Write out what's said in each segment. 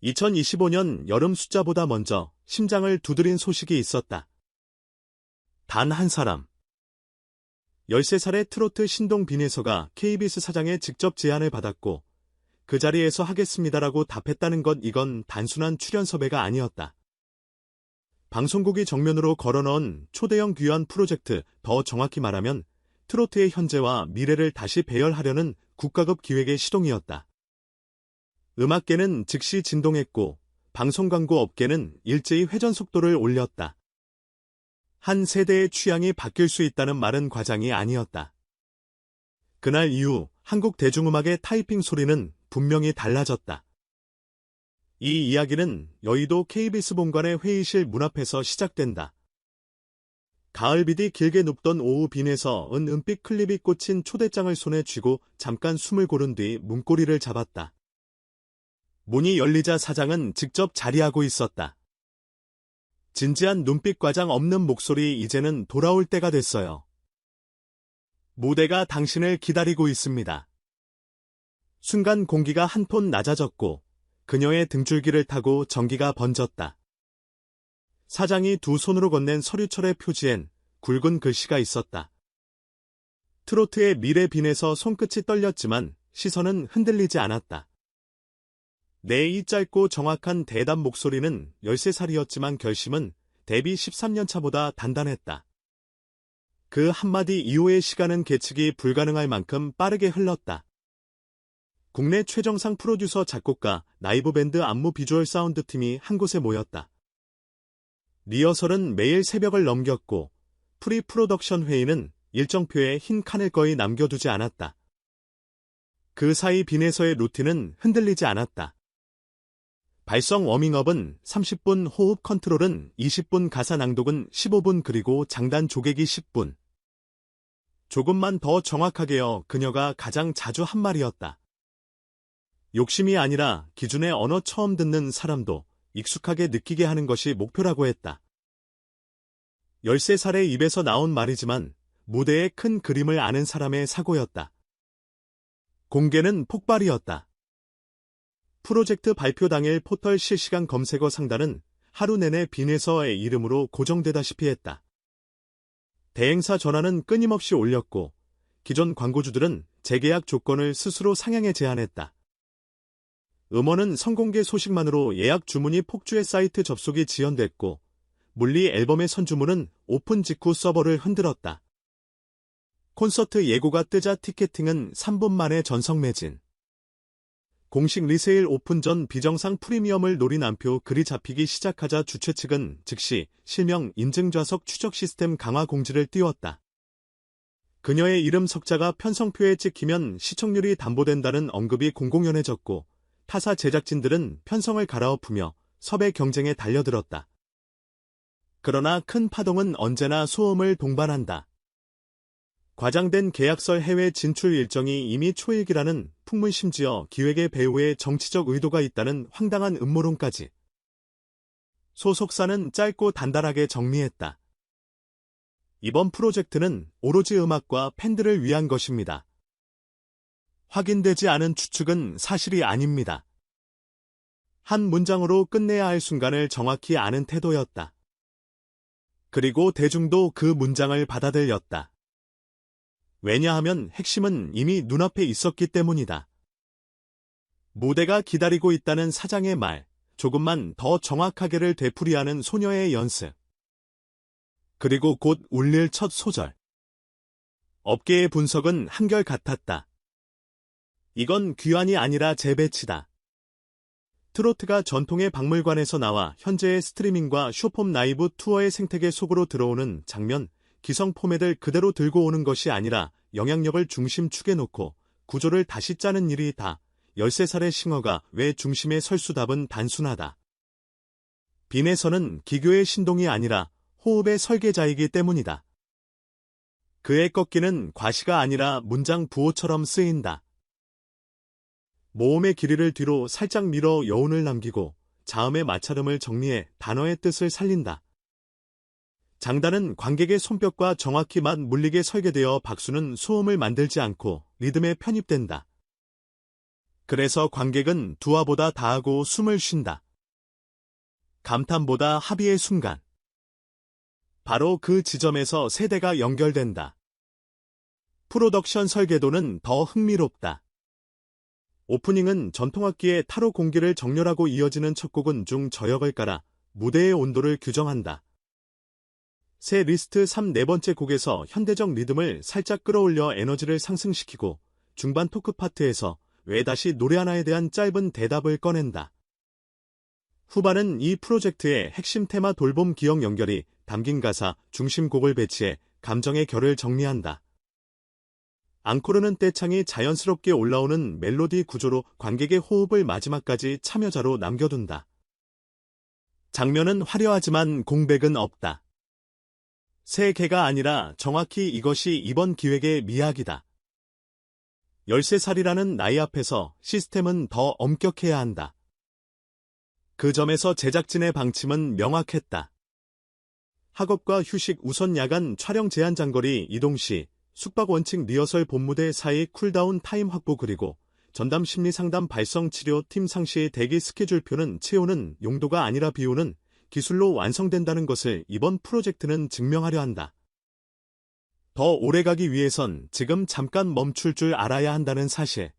2025년 여름 숫자보다 먼저 심장을 두드린 소식이 있었다. 단 한 사람. 13살의 트로트 신동 빈에서가 KBS 사장의 직접 제안을 받았고 그 자리에서 하겠습니다라고 답했다는 것, 이건 단순한 출연 섭외가 아니었다. 방송국이 정면으로 걸어넣은 초대형 귀환 프로젝트, 더 정확히 말하면 트로트의 현재와 미래를 다시 배열하려는 국가급 기획의 시동이었다. 음악계는 즉시 진동했고 방송 광고 업계는 일제히 회전 속도를 올렸다. 한 세대의 취향이 바뀔 수 있다는 말은 과장이 아니었다. 그날 이후 한국 대중음악의 타이핑 소리는 분명히 달라졌다. 이 이야기는 여의도 KBS 본관의 회의실 문 앞에서 시작된다. 가을빛이 길게 눕던 오후 빈에서 은빛 클립이 꽂힌 초대장을 손에 쥐고 잠깐 숨을 고른 뒤 문고리를 잡았다. 문이 열리자 사장은 직접 자리하고 있었다. 진지한 눈빛, 과장 없는 목소리, 이제는 돌아올 때가 됐어요. 무대가 당신을 기다리고 있습니다. 순간 공기가 한 톤 낮아졌고 그녀의 등줄기를 타고 전기가 번졌다. 사장이 두 손으로 건넨 서류철의 표지엔 굵은 글씨가 있었다. 트로트의 미래 빈에서 손끝이 떨렸지만 시선은 흔들리지 않았다. 내 이 짧고 정확한 대답 목소리는 13살이었지만 결심은 데뷔 13년 차보다 단단했다. 그 한마디 이후의 시간은 계측이 불가능할 만큼 빠르게 흘렀다. 국내 최정상 프로듀서, 작곡가, 라이브 밴드, 안무, 비주얼 사운드 팀이 한 곳에 모였다. 리허설은 매일 새벽을 넘겼고 프리 프로덕션 회의는 일정표에 흰 칸을 거의 남겨두지 않았다. 그 사이 빈에서의 루틴은 흔들리지 않았다. 발성 워밍업은 30분, 호흡 컨트롤은 20분, 가사 낭독은 15분, 그리고 장단 조개기 10분. 조금만 더 정확하게요. 그녀가 가장 자주 한 말이었다. 욕심이 아니라 기준의 언어, 처음 듣는 사람도 익숙하게 느끼게 하는 것이 목표라고 했다. 13살의 입에서 나온 말이지만 무대의 큰 그림을 아는 사람의 사고였다. 공개는 폭발이었다. 프로젝트 발표 당일 포털 실시간 검색어 상단은 하루 내내 빈에서의 이름으로 고정되다시피 했다. 대행사 전화는 끊임없이 올렸고 기존 광고주들은 재계약 조건을 스스로 상향해 제안했다. 음원은 선공개 소식만으로 예약 주문이 폭주해 사이트 접속이 지연됐고 물리 앨범의 선주문은 오픈 직후 서버를 흔들었다. 콘서트 예고가 뜨자 티켓팅은 3분 만에 전성매진. 공식 리세일 오픈 전 비정상 프리미엄을 노린 안표 글이 잡히기 시작하자 주최 측은 즉시 실명 인증 좌석 추적 시스템 강화 공지를 띄웠다. 그녀의 이름 석자가 편성표에 찍히면 시청률이 담보된다는 언급이 공공연해졌고 타사 제작진들은 편성을 갈아엎으며 섭외 경쟁에 달려들었다. 그러나 큰 파동은 언제나 소음을 동반한다. 과장된 계약설, 해외 진출 일정이 이미 초일기라는 풍문, 심지어 기획의 배우의 정치적 의도가 있다는 황당한 음모론까지. 소속사는 짧고 단단하게 정리했다. 이번 프로젝트는 오로지 음악과 팬들을 위한 것입니다. 확인되지 않은 추측은 사실이 아닙니다. 한 문장으로 끝내야 할 순간을 정확히 아는 태도였다. 그리고 대중도 그 문장을 받아들였다. 왜냐하면 핵심은 이미 눈앞에 있었기 때문이다. 무대가 기다리고 있다는 사장의 말, 조금만 더 정확하게를 되풀이하는 소녀의 연습. 그리고 곧 울릴 첫 소절. 업계의 분석은 한결같았다. 이건 귀환이 아니라 재배치다. 트로트가 전통의 박물관에서 나와 현재의 스트리밍과 쇼폼 라이브 투어의 생태계 속으로 들어오는 장면, 기성 포맷을 그대로 들고 오는 것이 아니라 영향력을 중심축에 놓고 구조를 다시 짜는 일이다. 13살의 싱어가 왜 중심에 설 수, 답은 단순하다. 빈에서는 기교의 신동이 아니라 호흡의 설계자이기 때문이다. 그의 꺾기는 과시가 아니라 문장 부호처럼 쓰인다. 모음의 길이를 뒤로 살짝 밀어 여운을 남기고 자음의 마찰음을 정리해 단어의 뜻을 살린다. 장단은 관객의 손뼉과 정확히 맞물리게 설계되어 박수는 소음을 만들지 않고 리듬에 편입된다. 그래서 관객은 두화보다 다하고 숨을 쉰다. 감탄보다 합의의 순간. 바로 그 지점에서 세대가 연결된다. 프로덕션 설계도는 더 흥미롭다. 오프닝은 전통악기의 타로 공기를 정렬하고 이어지는 첫 곡은 중 저역을 깔아 무대의 온도를 규정한다. 새 리스트 3 네 번째 곡에서 현대적 리듬을 살짝 끌어올려 에너지를 상승시키고 중반 토크 파트에서 왜 다시 노래 하나에 대한 짧은 대답을 꺼낸다. 후반은 이 프로젝트의 핵심 테마 돌봄 기억 연결이 담긴 가사 중심 곡을 배치해 감정의 결을 정리한다. 앙코르는 떼창이 자연스럽게 올라오는 멜로디 구조로 관객의 호흡을 마지막까지 참여자로 남겨둔다. 장면은 화려하지만 공백은 없다. 새 개가 아니라 정확히 이것이 이번 기획의 미학이다. 13살이라는 나이 앞에서 시스템은 더 엄격해야 한다. 그 점에서 제작진의 방침은 명확했다. 학업과 휴식 우선 야간 촬영 제한 장거리 이동 시 숙박 원칙 리허설 본무대 사이 쿨다운 타임 확보 그리고 전담 심리 상담 발성 치료 팀 상시 대기 스케줄표는 채우는 용도가 아니라 비우는 기술로 완성된다는 것을 이번 프로젝트는 증명하려 한다. 더 오래가기 위해선 지금 잠깐 멈출 줄 알아야 한다는 사실.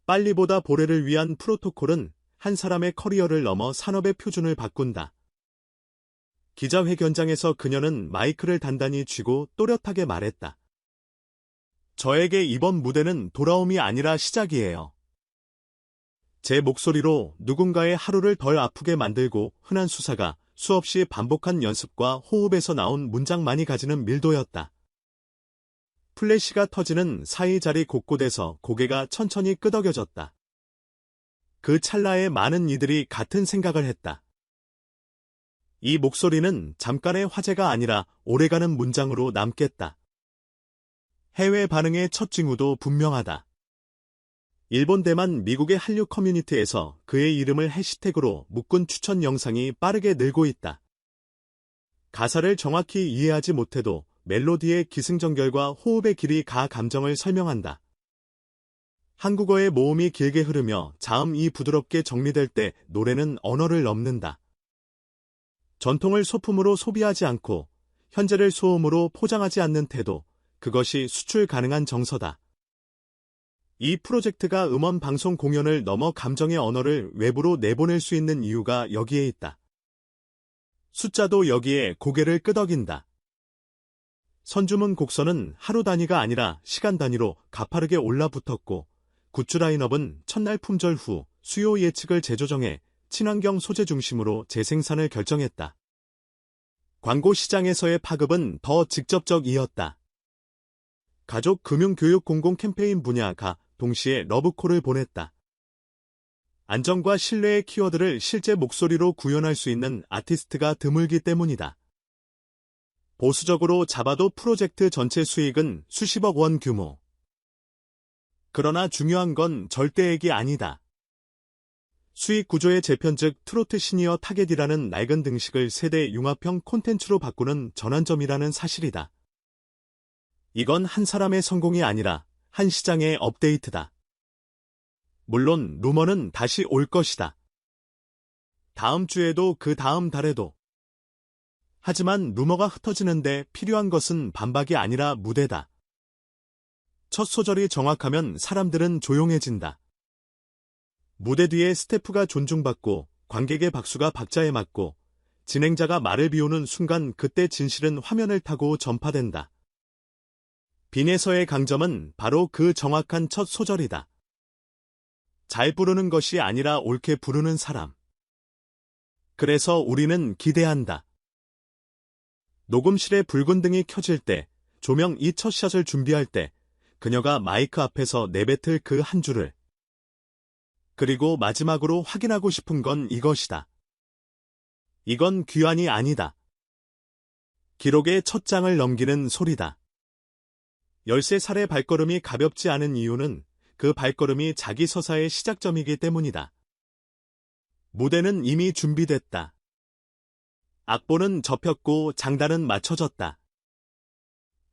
빨리보다 보래를 위한 프로토콜은 한 사람의 커리어를 넘어 산업의 표준을 바꾼다. 기자회견장에서 그녀는 마이크를 단단히 쥐고 또렷하게 말했다. 저에게 이번 무대는 돌아옴이 아니라 시작이에요. 제 목소리로 누군가의 하루를 덜 아프게 만들고 흔한 수사가 수없이 반복한 연습과 호흡에서 나온 문장만이 가지는 밀도였다. 플래시가 터지는 사이 자리 곳곳에서 고개가 천천히 끄덕여졌다. 그 찰나에 많은 이들이 같은 생각을 했다. 이 목소리는 잠깐의 화제가 아니라 오래가는 문장으로 남겠다. 해외 반응의 첫 징후도 분명하다. 일본 대만 미국의 한류 커뮤니티에서 그의 이름을 해시태그로 묶은 추천 영상이 빠르게 늘고 있다. 가사를 정확히 이해하지 못해도 멜로디의 기승전결과 호흡의 길이 가 감정을 설명한다. 한국어의 모음이 길게 흐르며 자음이 부드럽게 정리될 때 노래는 언어를 넘는다. 전통을 소품으로 소비하지 않고 현재를 소음으로 포장하지 않는 태도, 그것이 수출 가능한 정서다. 이 프로젝트가 음원 방송 공연을 넘어 감정의 언어를 외부로 내보낼 수 있는 이유가 여기에 있다. 숫자도 여기에 고개를 끄덕인다. 선주문 곡선은 하루 단위가 아니라 시간 단위로 가파르게 올라붙었고 굿즈 라인업은 첫날 품절 후 수요 예측을 재조정해 친환경 소재 중심으로 재생산을 결정했다. 광고 시장에서의 파급은 더 직접적이었다. 가족 금융 교육 공공 캠페인 분야가 동시에 러브콜을 보냈다. 안정과 신뢰의 키워드를 실제 목소리로 구현할 수 있는 아티스트가 드물기 때문이다. 보수적으로 잡아도 프로젝트 전체 수익은 수십억 원 규모. 그러나 중요한 건 절대액이 아니다. 수익 구조의 재편 즉 트로트 시니어 타겟이라는 낡은 등식을 세대 융합형 콘텐츠로 바꾸는 전환점이라는 사실이다. 이건 한 사람의 성공이 아니라 한 시장의 업데이트다. 물론 루머는 다시 올 것이다. 다음 주에도 그 다음 달에도. 하지만 루머가 흩어지는데 필요한 것은 반박이 아니라 무대다. 첫 소절이 정확하면 사람들은 조용해진다. 무대 뒤에 스태프가 존중받고 관객의 박수가 박자에 맞고 진행자가 말을 비우는 순간 그때 진실은 화면을 타고 전파된다. 빈에서의 강점은 바로 그 정확한 첫 소절이다. 잘 부르는 것이 아니라 옳게 부르는 사람. 그래서 우리는 기대한다. 녹음실에 붉은 등이 켜질 때, 조명 이 첫 샷을 준비할 때 그녀가 마이크 앞에서 내뱉을 그 한 줄을. 그리고 마지막으로 확인하고 싶은 건 이것이다. 이건 귀환이 아니다. 기록의 첫 장을 넘기는 소리다. 13살의 발걸음이 가볍지 않은 이유는 그 발걸음이 자기 서사의 시작점이기 때문이다. 무대는 이미 준비됐다. 악보는 접혔고 장단은 맞춰졌다.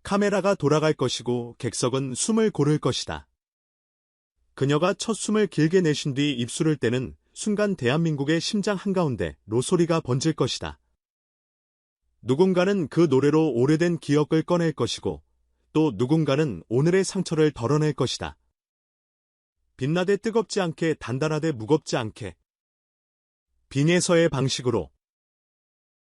카메라가 돌아갈 것이고 객석은 숨을 고를 것이다. 그녀가 첫 숨을 길게 내쉰 뒤 입술을 떼는 순간 대한민국의 심장 한가운데 로소리가 번질 것이다. 누군가는 그 노래로 오래된 기억을 꺼낼 것이고 또 누군가는 오늘의 상처를 덜어낼 것이다. 빛나되 뜨겁지 않게 단단하되 무겁지 않게 빙에서의 방식으로